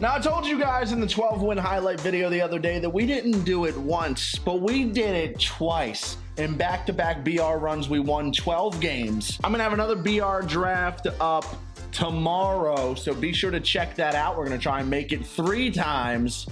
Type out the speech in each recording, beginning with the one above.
Now, I told you guys in the 12-win highlight video the other day that we didn't do it once, but we did it twice. In back-to-back BR runs, we won 12 games. I'm gonna have another BR draft up tomorrow, so be sure to check that out. We're gonna try and make it 3 times.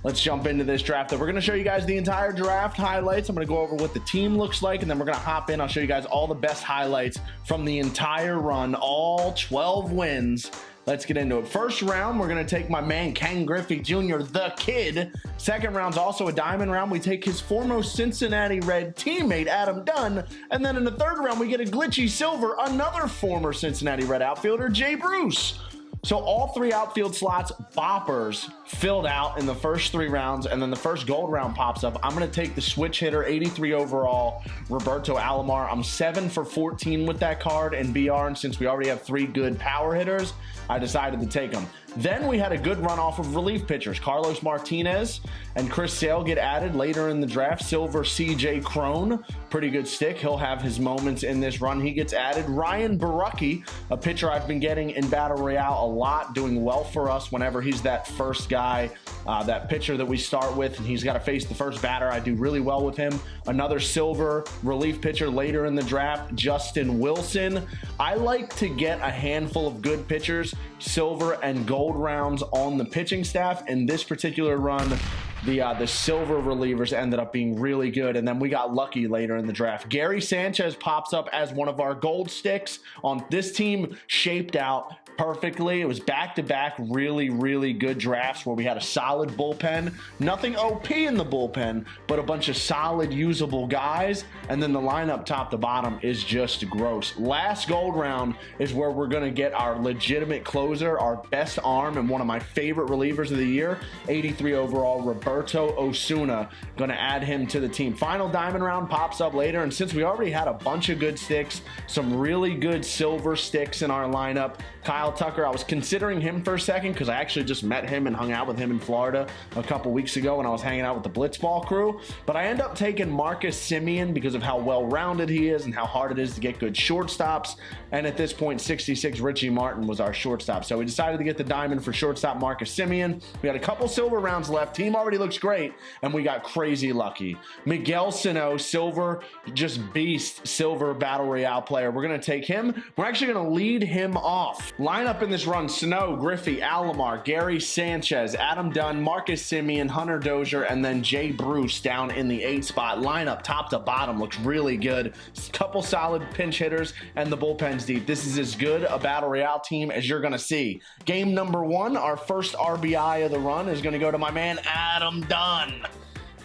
Let's jump into this draft. We're gonna show you guys the entire draft highlights. I'm gonna go over what the team looks like, and then we're gonna hop in. I'll show you guys all the best highlights from the entire run, all 12 wins. Let's get into it. First round, we're going to take my man, Ken Griffey Jr., the kid. Second round's also a diamond round. We take his foremost Cincinnati Red teammate, Adam Dunn. And then in the third round, we get a glitchy silver, another former Cincinnati Red outfielder, Jay Bruce. So all 3 outfield slots, boppers, filled out in the first 3 rounds, and then the first gold round pops up. I'm going to take the switch hitter, 83 overall, Roberto Alomar. I'm 7 for 14 with that card in BR, and since we already have 3 good power hitters, I decided to take them. Then we had a good run off of relief pitchers. Carlos Martinez and Chris Sale get added later in the draft. Silver CJ Crone, pretty good stick. He'll have his moments in this run. He gets added. Ryan Barucki, a pitcher I've been getting in Battle Royale a lot, doing well for us whenever he's that first guy, that pitcher that we start with, and he's got to face the first batter. I do really well with him. Another silver relief pitcher later in the draft, Justin Wilson. I like to get a handful of good pitchers, silver and gold rounds on the pitching staff. In this particular run, the silver relievers ended up being really good, and then we got lucky later in the draft. Gary Sanchez pops up as one of our gold sticks on this team, shaped out perfectly. It was back-to-back really good drafts where we had a solid bullpen, nothing OP in the bullpen, but a bunch of solid usable guys, and then the lineup top to bottom is just gross. Last gold round is where we're going to get our legitimate closer, our best arm, and one of my favorite relievers of the year, 83 overall, Roberto Osuna. Going to add him to the team. Final diamond round pops up later, and since we already had a bunch of good sticks, some really good silver sticks in our lineup, Kyle Tucker, I was considering him for a second because I actually just met him and hung out with him in Florida a couple weeks ago when I was hanging out with the Blitzball crew, but I end up taking Marcus Semien because of how well-rounded he is and how hard it is to get good shortstops, and at this point 66 Richie Martin was our shortstop, so we decided to get the diamond for shortstop Marcus Semien. We had a couple silver rounds left. Team already looks great, and we got crazy lucky. Miguel Sano, silver, just beast, silver Battle Royale player. We're going to take him. We're actually going to lead him off. Lineup in this run: Sano, Griffey, Alomar, Gary Sanchez, Adam Dunn, Marcus Semien, Hunter Dozier, and then Jay Bruce down in the 8 spot. Lineup top to bottom looks really good. Couple solid pinch hitters, and the bullpen's deep. This is as good a Battle Royale team as you're going to see. Game number 1, our first RBI of the run is going to go to my man Adam Dunn.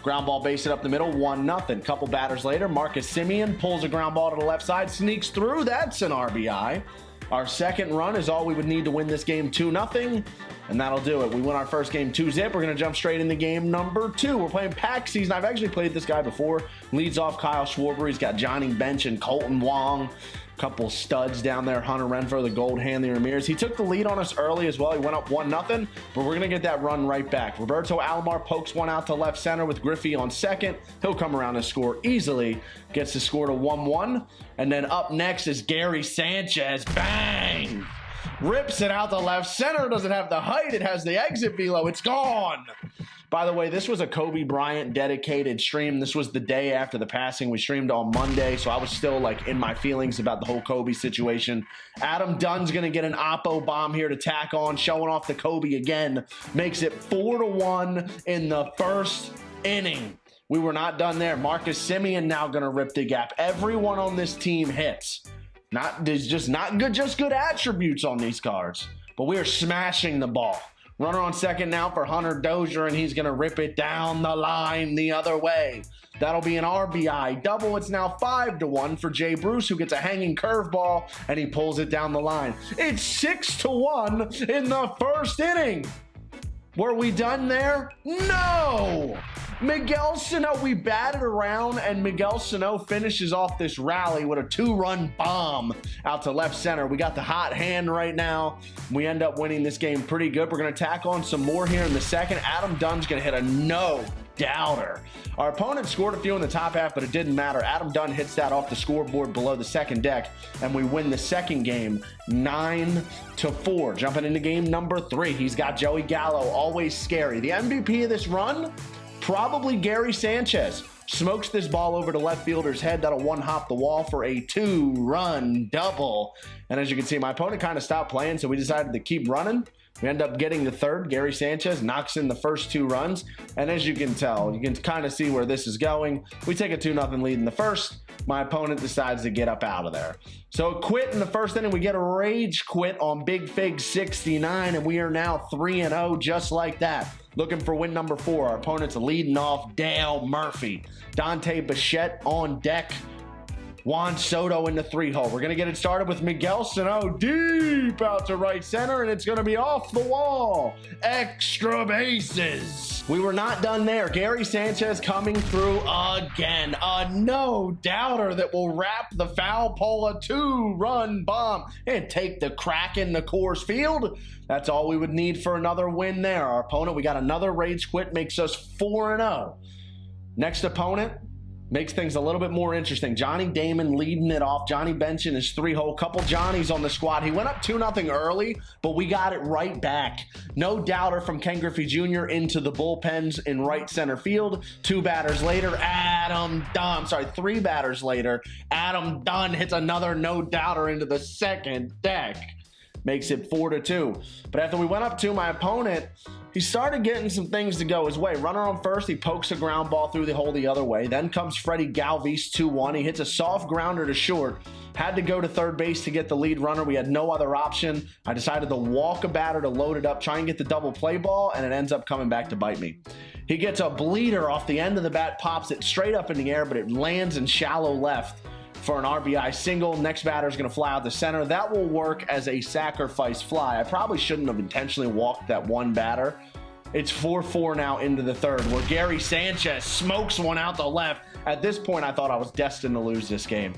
Ground ball, base it up the middle, 1-0. Couple batters later, Marcus Semien pulls a ground ball to the left side, sneaks through. That's an RBI. Our second run is all we would need to win this game, 2-0, and that'll do it. We win our first game 2-zip. We're going to jump straight into game number 2. We're playing pack season. I've actually played this guy before. Leads off Kyle Schwarber. He's got Johnny Bench and Colton Wong. Couple studs down there. Hunter Renfroe, the gold Hanley Ramirez. He took the lead on us early as well. He went up 1-0, but we're going to get that run right back. Roberto Alomar pokes one out to left center with Griffey on second. He'll come around and score easily. Gets the score to 1-1. And then up next is Gary Sanchez. Bang! Rips it out to left center. Doesn't have the height. It has the exit velo. It's gone. By the way, this was a Kobe Bryant dedicated stream. This was the day after the passing. We streamed on Monday, so I was still like in my feelings about the whole Kobe situation. Adam Dunn's going to get an Oppo bomb here to tack on, showing off the Kobe again. Makes it 4-1 in the first inning. We were not done there. Marcus Semien now going to rip the gap. Everyone on this team hits. There's just not good, just good attributes on these cards. But we are smashing the ball. Runner on second now for Hunter Dozier, and he's going to rip it down the line the other way. That'll be an RBI double. It's now 5-1 for Jay Bruce, who gets a hanging curveball, and he pulls it down the line. It's 6-1 in the first inning. Were we done there? No! Miguel Sano, we batted around, and Miguel Sano finishes off this rally with a 2-run bomb out to left center. We got the hot hand right now. We end up winning this game pretty good. We're going to tack on some more here in the second. Adam Dunn's going to hit a no-doubter. Our opponent scored a few in the top half, but it didn't matter. Adam Dunn hits that off the scoreboard below the second deck, and we win the second game 9-4. Jumping into game number 3, he's got Joey Gallo, always scary. The MVP of this run, probably Gary Sanchez. Smokes this ball over to left fielder's head. That'll one-hop the wall for a 2-run double. And as you can see, my opponent kind of stopped playing, so we decided to keep running. We end up getting the third. Gary Sanchez knocks in the first 2 runs. And as you can tell, you can kind of see where this is going. We take a 2-0 lead in the first. My opponent decides to get up out of there. So a quit in the first inning. We get a rage quit on Big Fig 69, and we are now 3-0 just like that. Looking for win number 4. Our opponent's leading off Dale Murphy. Dante Bichette on deck. Juan Soto in the 3-hole. We're going to get it started with Miguel Sano deep out to right center, and it's going to be off the wall. Extra bases. We were not done there. Gary Sanchez coming through again. A no-doubter that will wrap the foul pole, a 2-run bomb, and take the crack in the Coors Field. That's all we would need for another win there. Our opponent, we got another rage quit, makes us 4-0. Next opponent makes things a little bit more interesting. Johnny Damon leading it off. Johnny Bench in his 3-hole. Couple Johnnies on the squad. He went up 2-0 early, but we got it right back. No doubter from Ken Griffey Jr. into the bullpens in right center field. 2 batters later, 3 batters later, Adam Dunn hits another no doubter into the second deck. Makes it 4-2. But after we went up 2, my opponent, he started getting some things to go his way. Runner on first, he pokes a ground ball through the hole the other way. Then comes Freddie Galvis, 2-1. He hits a soft grounder to short. Had to go to third base to get the lead runner. We had no other option. I decided to walk a batter to load it up, try and get the double play ball, and it ends up coming back to bite me. He gets a bleeder off the end of the bat, pops it straight up in the air, but it lands in shallow left for an RBI single. Next batter is going to fly out the center. That will work as a sacrifice fly. I probably shouldn't have intentionally walked that one batter. It's 4-4 now into the third, where Gary Sanchez smokes one out the left. At this point, I thought I was destined to lose this game.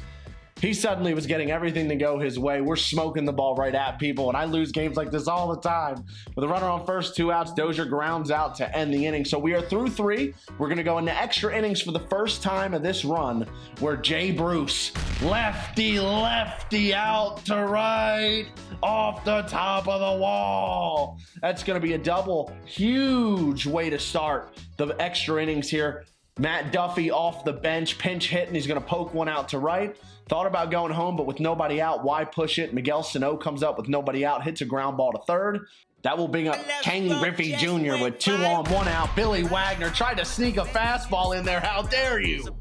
He suddenly was getting everything to go his way. We're smoking the ball right at people, and I lose games like this all the time. With a runner on first, 2 outs, Dozier grounds out to end the inning. So we are through 3. We're going to go into extra innings for the first time of this run, where Jay Bruce, lefty out to right, off the top of the wall. That's going to be a double. Huge way to start the extra innings here. Matt Duffy off the bench, pinch hit, and he's going to poke one out to right. Thought about going home, but with nobody out, why push it? Miguel Sano comes up with nobody out, hits a ground ball to third. That will bring up Ken Griffey Jr. with 2 on, 1 out. Billy Wagner tried to sneak a fastball in there. How dare you?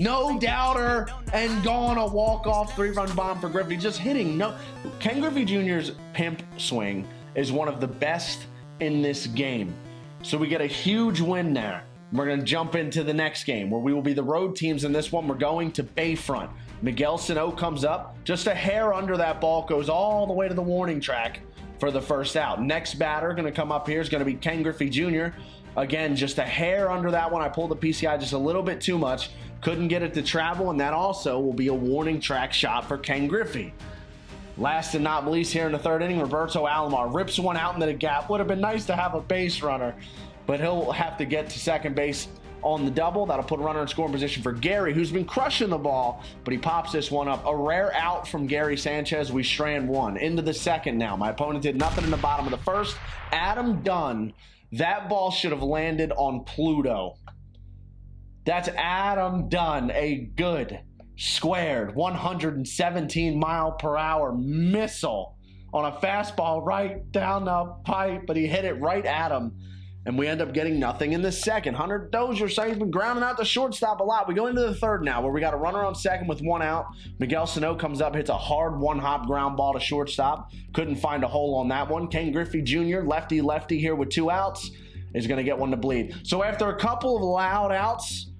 No doubter, and gone a walk-off 3-run bomb for Griffey. Just hitting no. Ken Griffey Jr.'s pimp swing is one of the best in this game. So we get a huge win there. We're going to jump into the next game, where we will be the road teams in this one. We're going to Bayfront. Miguel Sano comes up. Just a hair under that ball, goes all the way to the warning track for the first out. Next batter going to come up here is going to be Ken Griffey Jr. Again, just a hair under that one. I pulled the PCI just a little bit too much. Couldn't get it to travel, and that also will be a warning track shot for Ken Griffey. Last and not least here in the third inning, Roberto Alomar rips one out into the gap. Would have been nice to have a base runner, but he'll have to get to second base on the double. That'll put a runner in scoring position for Gary, who's been crushing the ball, but he pops this one up. A rare out from Gary Sanchez. We strand 1. Into the second now. My opponent did nothing in the bottom of the first. Adam Dunn, that ball should have landed on Pluto. That's Adam Dunn, a good, squared, 117-mile-per-hour missile on a fastball right down the pipe, but he hit it right at him. And we end up getting nothing in the second. Hunter Dozier saying he's been grounding out the shortstop a lot. We go into the third now, where we got a runner on second with 1 out. Miguel Sano comes up, hits a hard 1-hop ground ball to shortstop. Couldn't find a hole on that one. Ken Griffey Jr., lefty here with 2 outs, is going to get one to bleed. So after a couple of loud outs,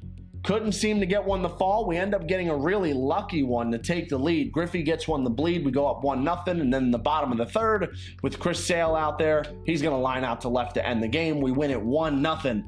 couldn't seem to get one to fall. We end up getting a really lucky one to take the lead. Griffey gets one to bleed. We go up 1-0, and then in the bottom of the third, with Chris Sale out there, he's going to line out to left to end the game. We win it 1-0.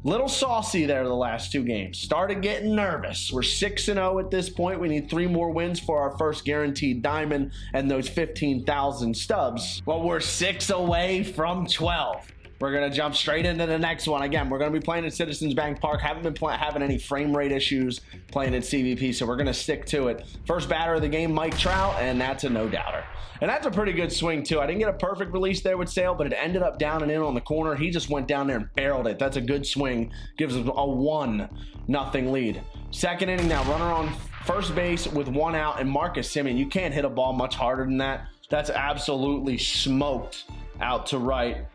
Little saucy there the last 2 games. Started getting nervous. We're 6-0 at this point. We need 3 more wins for our first guaranteed diamond and those 15,000 stubs. Well, we're 6 away from 12. We're going to jump straight into the next one. Again, we're going to be playing at Citizens Bank Park. Haven't been having any frame rate issues playing at CVP, so we're going to stick to it. First batter of the game, Mike Trout, and that's a no-doubter. And that's a pretty good swing, too. I didn't get a perfect release there with Sale, but it ended up down and in on the corner. He just went down there and barreled it. That's a good swing. Gives us a 1-0 lead. Second inning now, runner on first base with 1 out, and Marcus Semien. You can't hit a ball much harder than that. That's absolutely smoked out to right.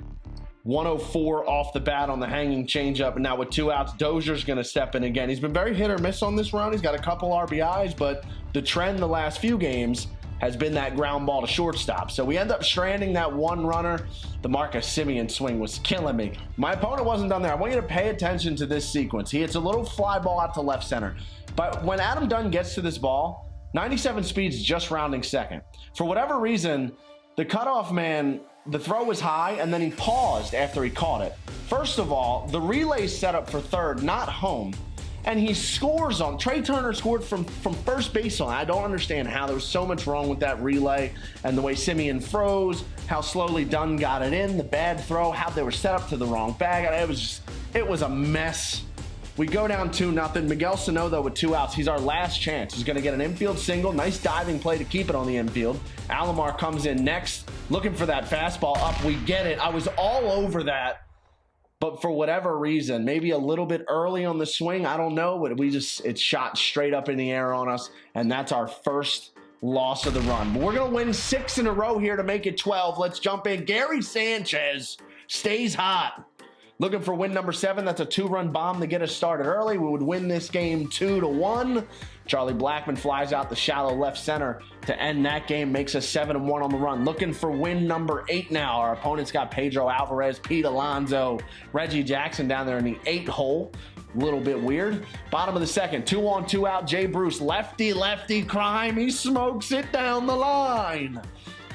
104 off the bat on the hanging changeup, and now with 2 outs, Dozier's going to step in again. He's been very hit or miss on this run. He's got a couple RBIs, but the trend the last few games has been that ground ball to shortstop. So we end up stranding that 1 runner. The Marcus Semien swing was killing me. My opponent wasn't done there. I want you to pay attention to this sequence. He hits a little fly ball out to left center, but when Adam Dunn gets to this ball, 97 speed's just rounding second. For whatever reason, the cutoff man, the throw was high, and then he paused after he caught it. First of all, the relay's set up for third, not home, and he scores on. Trey Turner scored from first base on. I don't understand how there was so much wrong with that relay and the way Semien froze, how slowly Dunn got it in, the bad throw, how they were set up to the wrong bag. It was a mess. We go down 2-0. Miguel Sano, though, with 2 outs. He's our last chance. He's going to get an infield single. Nice diving play to keep it on the infield. Alomar comes in next, looking for that fastball up. We get it. I was all over that. But for whatever reason, maybe a little bit early on the swing, I don't know, but it shot straight up in the air on us, and that's our first loss of the run. But we're going to win 6 in a row here to make it 12. Let's jump in. Gary Sanchez stays hot. Looking for win number 7. That's a 2-run bomb to get us started early. We would win this game 2-1. Charlie Blackmon flies out the shallow left center to end that game. Makes us 7-1 on the run. Looking for win number 8 now. Our opponent's got Pedro Alvarez, Pete Alonso, Reggie Jackson down there in the 8 hole. A little bit weird. Bottom of the second. 2 on, 2 out. Jay Bruce, lefty crime. He smokes it down the line.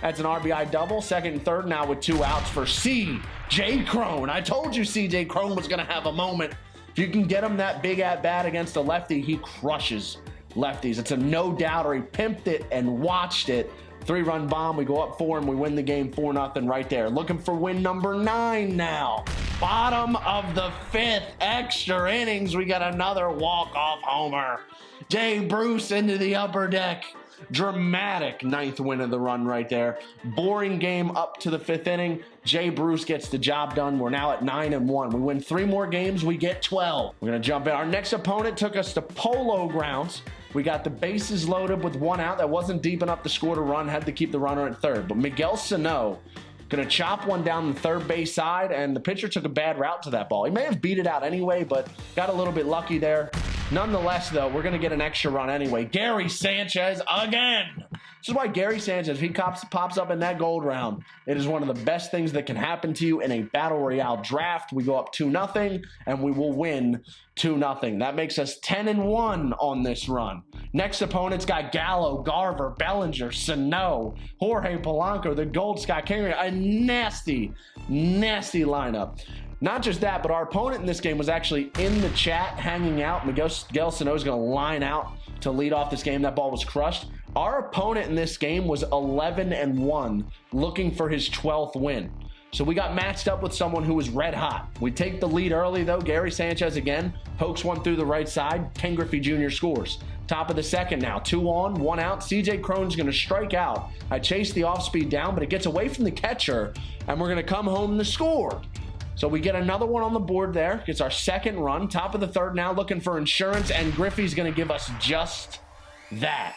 That's an RBI double. Second and third now with 2 outs for C.J. Cron. I told you C.J. Cron was going to have a moment. If you can get him that big at bat against a lefty, he crushes lefties. It's a no-doubter. He pimped it and watched it. 3-run bomb. We go up 4 and we win the game 4-0 right there. Looking for win number 9 now. Bottom of the 5th. Extra innings. We got another walk-off homer. Jay Bruce into the upper deck. Dramatic 9th win of the run right there. Boring game up to the 5th inning. Jay Bruce gets the job done. We're now at 9-1. We win 3 more games. We get 12. We're going to jump in. Our next opponent took us to Polo Grounds. We got the bases loaded with 1 out. That wasn't deep enough to score to run. Had to keep the runner at third. But Miguel Sano going to chop one down the third base side, and the pitcher took a bad route to that ball. He may have beat it out anyway, but got a little bit lucky there. Nonetheless, though, we're going to get an extra run anyway. Gary Sanchez again. This is why Gary Sanchez, if he pops up in that gold round, it is one of the best things that can happen to you in a Battle Royale draft. We go up 2-0, and we will win 2-0. That makes us 10-1 on this run. Next opponent's got Gallo, Garver, Bellinger, Sano, Jorge Polanco, the Gold Scott King. A nasty lineup. Not just that, but our opponent in this game was actually in the chat, hanging out. Miguel Sano is going to line out to lead off this game. That ball was crushed. Our opponent in this game was 11-1, looking for his 12th win. So we got matched up with someone who was red hot. We take the lead early, though. Gary Sanchez again pokes one through the right side. Ken Griffey Jr. scores. Top of the second now. 2 on, 1 out. C.J. Cron's going to strike out. I chase the off-speed down, but it gets away from the catcher, and we're going to come home to score. So we get another one on the board there. It's our 2nd run. Top of the 3rd now, looking for insurance, and Griffey's going to give us just that.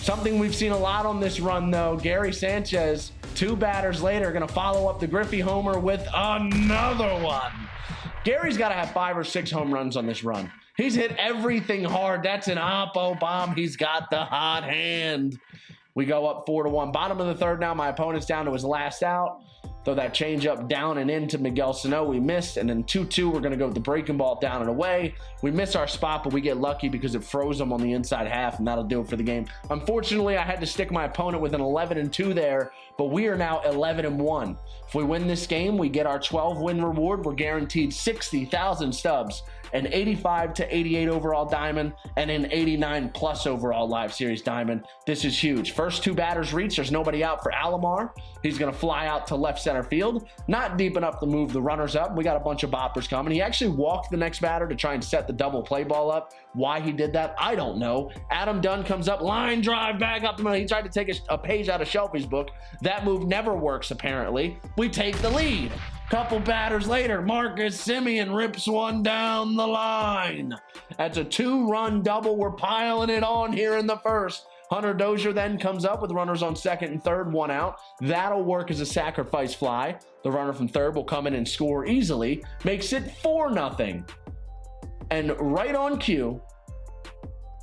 Something we've seen a lot on this run, though. Gary Sanchez, 2 batters later, going to follow up the Griffey homer with another one. Gary's got to have 5 or 6 home runs on this run. He's hit everything hard. That's an oppo bomb. He's got the hot hand. We go up 4-1. Bottom of the 3rd now. My opponent's down to his last out. Throw that changeup down and into Miguel Sano. We missed. And then 2-2, we're going to go with the breaking ball down and away. We miss our spot, but we get lucky because it froze them on the inside half, and that'll do it for the game. Unfortunately, I had to stick my opponent with an 11-2 there, but we are now 11-1. If we win this game, we get our 12-win reward. We're guaranteed 60,000 stubs, an 85 to 88 overall diamond, and an 89 plus overall live series diamond. This is huge. First two batters reach. There's nobody out for Alomar. He's going to fly out to left center field. Not deep enough to move the runners up. We got a bunch of boppers coming. He actually walked the next batter to try and set the double play ball up. Why he did that, I don't know. Adam Dunn comes up, line drive back up the middle. He tried to take a page out of Shelfy's book. That move never works, apparently. We take the lead. Couple batters later, Marcus Semien rips one down the line. That's a 2-run double. We're piling it on here in the first. Hunter Dozier then comes up with runners on second and third, 1 out. That'll work as a sacrifice fly. The runner from third will come in and score easily. Makes it 4-0. And right on cue,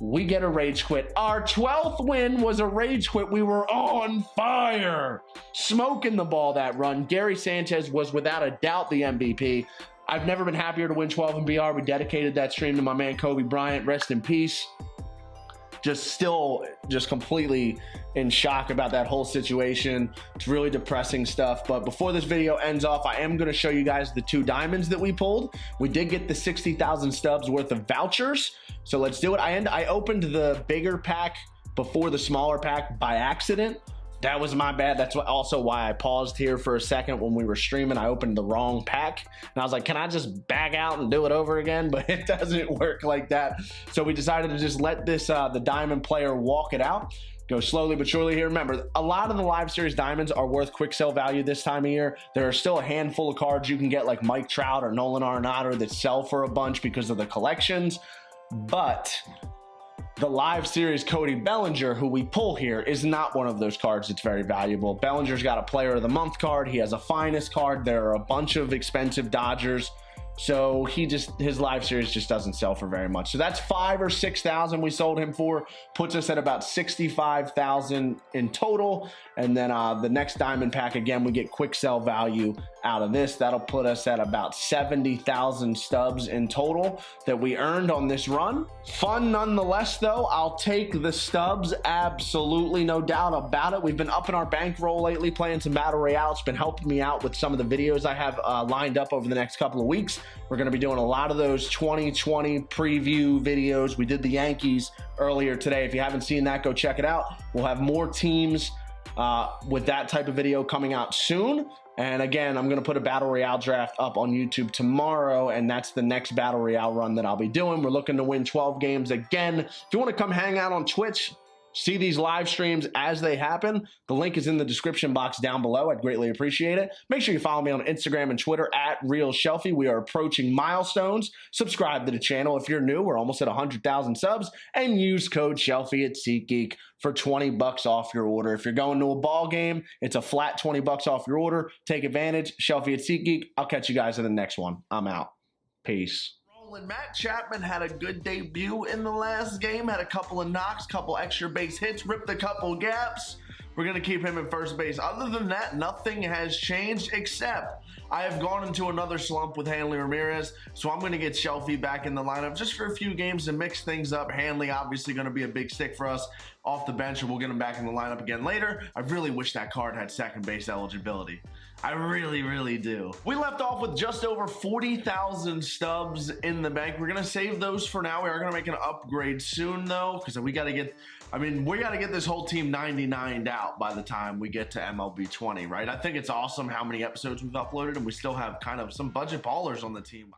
we get a rage quit. Our 12th win was a rage quit. We were on fire. Smoking the ball that run. Gary Sanchez was without a doubt the MVP. I've never been happier to win 12 in BR. We dedicated that stream to my man Kobe Bryant. Rest in peace. Still completely in shock about that whole situation. It's really depressing stuff. But before this video ends off, I am going to show you guys the 2 diamonds that we pulled. We did get the 60,000 stubs worth of vouchers. So let's do it. I opened the bigger pack before the smaller pack by accident. That was my bad. That's also why I paused here for a second when we were streaming. I opened the wrong pack and I was like, can I just back out and do it over again? But it doesn't work like that. So we decided to just let this, the diamond player walk it out. Go slowly but surely here. Remember, a lot of the live series diamonds are worth quick sell value this time of year. There are still a handful of cards you can get like Mike Trout or Nolan Arenado that sell for a bunch because of the collections. But the live series Cody Bellinger, who we pull here, is not one of those cards that's very valuable. Bellinger's got a player of the month card. He has a finest card. There are a bunch of expensive Dodgers. So his live series just doesn't sell for very much. So that's 5,000 or 6,000 we sold him for. Puts us at about 65,000 in total. And then the next diamond pack, again, we get quick sell value out of this. That'll put us at about 70,000 stubs in total that we earned on this run. Fun nonetheless, though. I'll take the stubs, absolutely, no doubt about it. We've been upping our bankroll lately, playing some Battle Royale. It's been helping me out with some of the videos I have lined up over the next couple of weeks. We're going to be doing a lot of those 2020 preview videos. We did the Yankees earlier today. If you haven't seen that, go check it out. We'll have more teams with that type of video coming out soon. And again, I'm going to put a Battle Royale draft up on YouTube tomorrow, and that's the next Battle Royale run that I'll be doing. We're looking to win 12 games again. If you want to come hang out on Twitch, see these live streams as they happen, the link is in the description box down below. I'd greatly appreciate it. Make sure you follow me on Instagram and Twitter at RealShelfy. We are approaching milestones. Subscribe to the channel if you're new. We're almost at 100,000 subs. And use code Shelfy at SeatGeek for 20 bucks off your order. If you're going to a ball game, it's a flat 20 bucks off your order. Take advantage. Shelfy at SeatGeek. I'll catch you guys in the next one. I'm out. Peace. Matt Chapman had a good debut in the last game, had a couple of knocks, couple extra base hits, ripped a couple gaps. We're going to keep him in first base. Other than that, nothing has changed, except I have gone into another slump with Hanley Ramirez, so I'm going to get Shelfy back in the lineup just for a few games to mix things up. Hanley obviously going to be a big stick for us off the bench, and we'll get him back in the lineup again later. I really wish that card had second base eligibility. I really, really do. We left off with just over 40,000 stubs in the bank. We're going to save those for now. We are going to make an upgrade soon, though, because we got to get, we got to get this whole team 99'd out by the time we get to MLB 20, right? I think it's awesome how many episodes we've uploaded, and we still have kind of some budget ballers on the team.